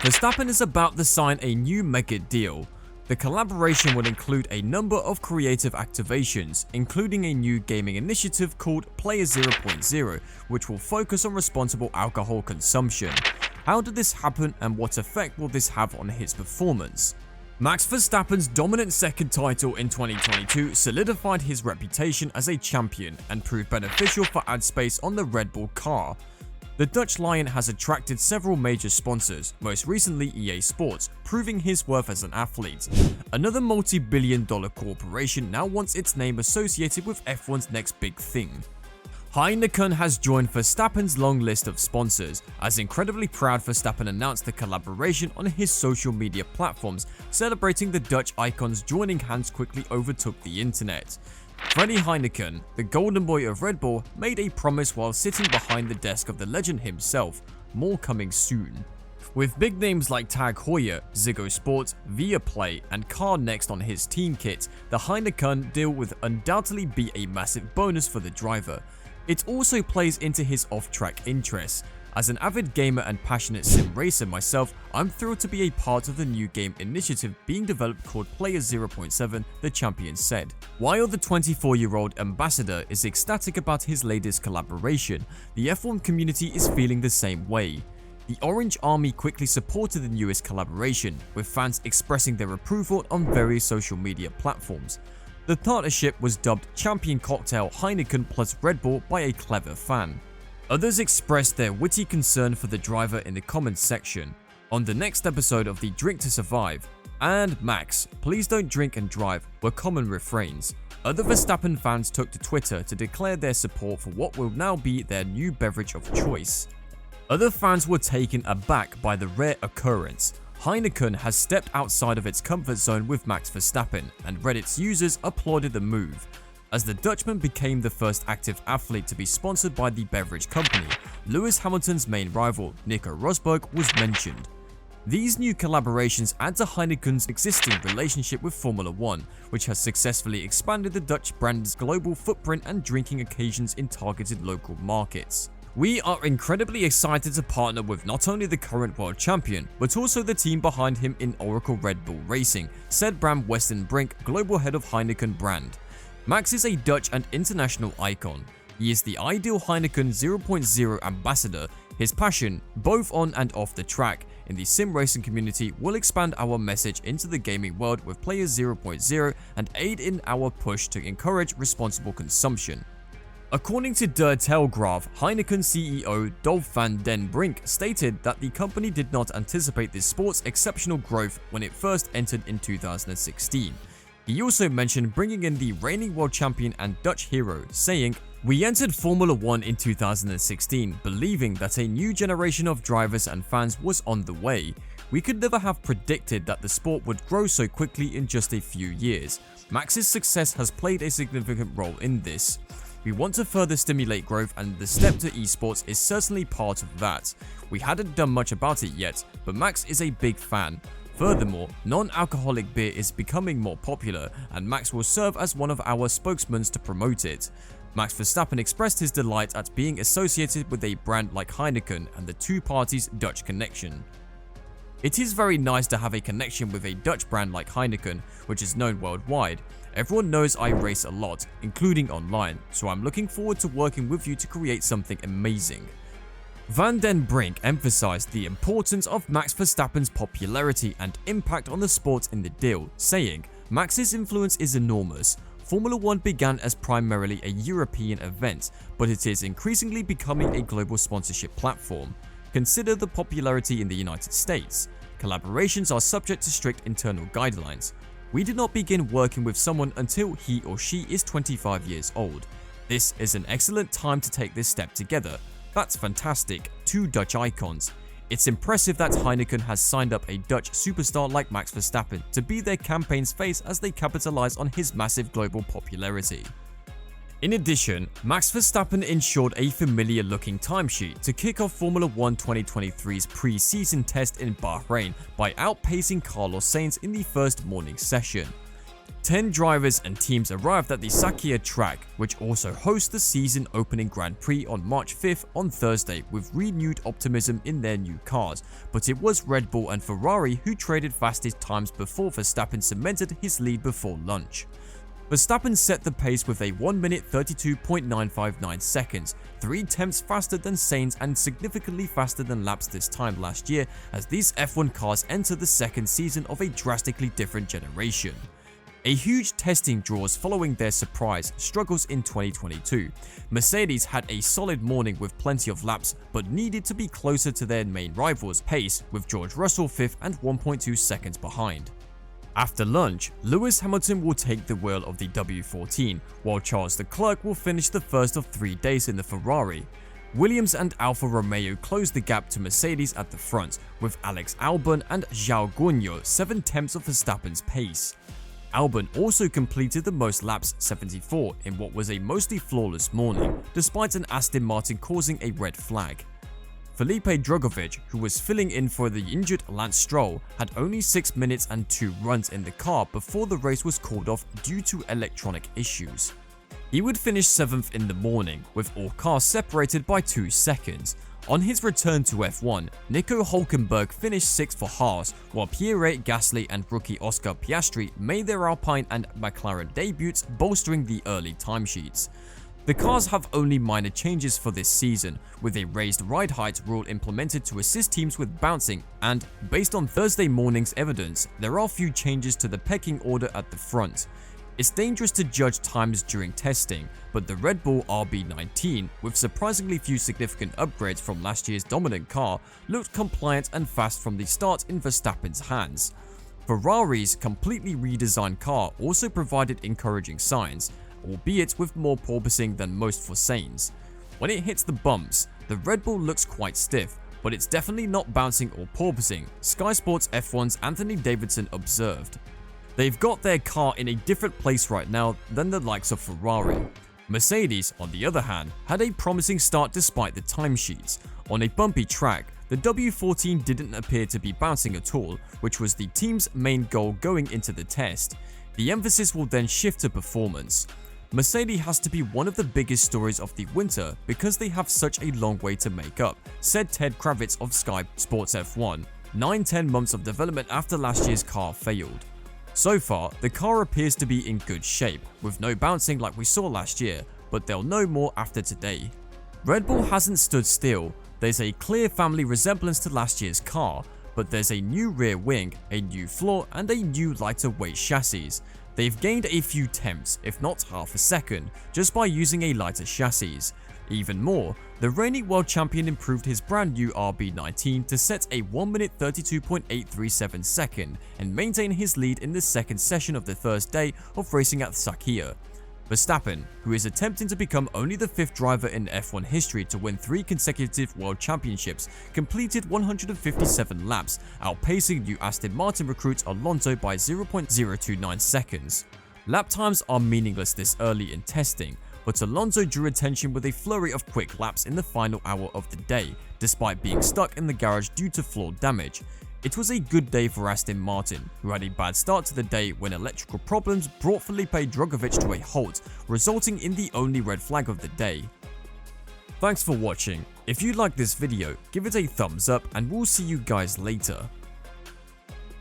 Verstappen is about to sign a new mega deal. The collaboration will include a number of creative activations, including a new gaming initiative called Player 0.0, which will focus on responsible alcohol consumption. How did this happen and what effect will this have on his performance? Max Verstappen's dominant second title in 2022 solidified his reputation as a champion and proved beneficial for ad space on the Red Bull car. The Dutch Lion has attracted several major sponsors, most recently EA Sports, proving his worth as an athlete. Another multi-billion-dollar corporation now wants its name associated with F1's next big thing. Heineken has joined Verstappen's long list of sponsors, as incredibly proud Verstappen announced the collaboration on his social media platforms, celebrating the Dutch icons joining hands quickly overtook the internet. Freddie Heineken, the golden boy of Red Bull, made a promise while sitting behind the desk of the legend himself, more coming soon. With big names like Tag Heuer, Ziggo Sport, Viaplay, and Car Next on his team kit, the Heineken deal will undoubtedly be a massive bonus for the driver. It also plays into his off-track interests. As an avid gamer and passionate sim racer myself, I'm thrilled to be a part of the new game initiative being developed called Player 0.7, the champion said. While the 24-year-old ambassador is ecstatic about his latest collaboration, the F1 community is feeling the same way. The Orange Army quickly supported the newest collaboration, with fans expressing their approval on various social media platforms. The partnership was dubbed Champion Cocktail Heineken plus Red Bull by a clever fan. Others expressed their witty concern for the driver in the comments section. On the next episode of the Drink to Survive, and Max, please don't drink and drive were common refrains. Other Verstappen fans took to Twitter to declare their support for what will now be their new beverage of choice. Other fans were taken aback by the rare occurrence. Heineken has stepped outside of its comfort zone with Max Verstappen, and Reddit's users applauded the move. As the Dutchman became the first active athlete to be sponsored by the beverage company, Lewis Hamilton's main rival, Nico Rosberg, was mentioned. These new collaborations add to Heineken's existing relationship with Formula 1, which has successfully expanded the Dutch brand's global footprint and drinking occasions in targeted local markets. We are incredibly excited to partner with not only the current world champion, but also the team behind him in Oracle Red Bull Racing, said Bram Westenbrink, global head of Heineken brand. Max is a Dutch and international icon. He is the ideal Heineken 0.0 ambassador. His passion, both on and off the track, in the sim racing community will expand our message into the gaming world with Player 0.0 and aid in our push to encourage responsible consumption. According to Der Telegraph, Heineken CEO Dolf van den Brink stated that the company did not anticipate this sport's exceptional growth when it first entered in 2016. He also mentioned bringing in the reigning world champion and Dutch hero, saying, "We entered Formula 1 in 2016, believing that a new generation of drivers and fans was on the way. We could never have predicted that the sport would grow so quickly in just a few years. Max's success has played a significant role in this. We want to further stimulate growth, and the step to esports is certainly part of that. We hadn't done much about it yet, but Max is a big fan. Furthermore, non-alcoholic beer is becoming more popular, and Max will serve as one of our spokesmen to promote it." Max Verstappen expressed his delight at being associated with a brand like Heineken and the two parties' Dutch connection. "It is very nice to have a connection with a Dutch brand like Heineken, which is known worldwide. Everyone knows I race a lot, including online, so I'm looking forward to working with you to create something amazing." Van den Brink emphasized the importance of Max Verstappen's popularity and impact on the sport in the deal, saying, "Max's influence is enormous. Formula 1 began as primarily a European event, but it is increasingly becoming a global sponsorship platform. Consider the popularity in the United States. Collaborations are subject to strict internal guidelines. We did not begin working with someone until he or she is 25 years old. This is an excellent time to take this step together. That's fantastic, two Dutch icons. It's impressive that Heineken has signed up a Dutch superstar like Max Verstappen to be their campaign's face as they capitalize on his massive global popularity." In addition, Max Verstappen ensured a familiar-looking timesheet to kick off Formula 1 2023's pre-season test in Bahrain by outpacing Carlos Sainz in the first morning session. 10 drivers and teams arrived at the Sakhir track, which also hosts the season opening Grand Prix on March 5th on Thursday with renewed optimism in their new cars, but it was Red Bull and Ferrari who traded fastest times before Verstappen cemented his lead before lunch. Verstappen set the pace with a 1 minute 32.959 seconds, 3/10 faster than Sainz and significantly faster than laps this time last year, as these F1 cars enter the second season of a drastically different generation. A huge testing draws following their surprise struggles in 2022. Mercedes had a solid morning with plenty of laps, but needed to be closer to their main rivals' pace, with George Russell 5th and 1.2 seconds behind. After lunch, Lewis Hamilton will take the wheel of the W14, while Charles Leclerc will finish the first of 3 days in the Ferrari. Williams and Alfa Romeo closed the gap to Mercedes at the front, with Alex Albon and Zhou Guanyu 7/10 of Verstappen's pace. Albon also completed the most laps, 74, in what was a mostly flawless morning, despite an Aston Martin causing a red flag. Felipe Drugovich, who was filling in for the injured Lance Stroll, had only 6 minutes and 2 runs in the car before the race was called off due to electronic issues. He would finish 7th in the morning, with all cars separated by 2 seconds. On his return to F1, Nico Hülkenberg finished 6th for Haas, while Pierre Gasly and rookie Oscar Piastri made their Alpine and McLaren debuts, bolstering the early timesheets. The cars have only minor changes for this season, with a raised ride height rule implemented to assist teams with bouncing, and, based on Thursday morning's evidence, there are few changes to the pecking order at the front. It's dangerous to judge times during testing, but the Red Bull RB19, with surprisingly few significant upgrades from last year's dominant car, looked compliant and fast from the start in Verstappen's hands. Ferrari's completely redesigned car also provided encouraging signs, albeit with more porpoising than most for Sainz. When it hits the bumps, the Red Bull looks quite stiff, but it's definitely not bouncing or porpoising, Sky Sports F1's Anthony Davidson observed. They've got their car in a different place right now than the likes of Ferrari. Mercedes, on the other hand, had a promising start despite the timesheets. On a bumpy track, the W14 didn't appear to be bouncing at all, which was the team's main goal going into the test. The emphasis will then shift to performance. Mercedes has to be one of the biggest stories of the winter because they have such a long way to make up, said Ted Kravitz of Sky Sports F1, 9-10 months of development after last year's car failed. So far, the car appears to be in good shape, with no bouncing like we saw last year, but they'll know more after today. Red Bull hasn't stood still. There's a clear family resemblance to last year's car, but there's a new rear wing, a new floor, and a new lighter weight chassis. They've gained a few tenths, if not half a second, just by using a lighter chassis. Even more, the reigning world champion improved his brand new RB19 to set a 1 minute 32.837 second and maintain his lead in the second session of the first day of racing at Sakhir. Verstappen, who is attempting to become only the 5th driver in F1 history to win 3 consecutive world championships, completed 157 laps, outpacing new Aston Martin recruit Alonso by 0.029 seconds. Lap times are meaningless this early in testing, but Alonso drew attention with a flurry of quick laps in the final hour of the day, despite being stuck in the garage due to floor damage. It was a good day for Aston Martin, who had a bad start to the day when electrical problems brought Felipe Drugovich to a halt, resulting in the only red flag of the day. Thanks for watching. If you liked this video, give it a thumbs up and we'll see you guys later.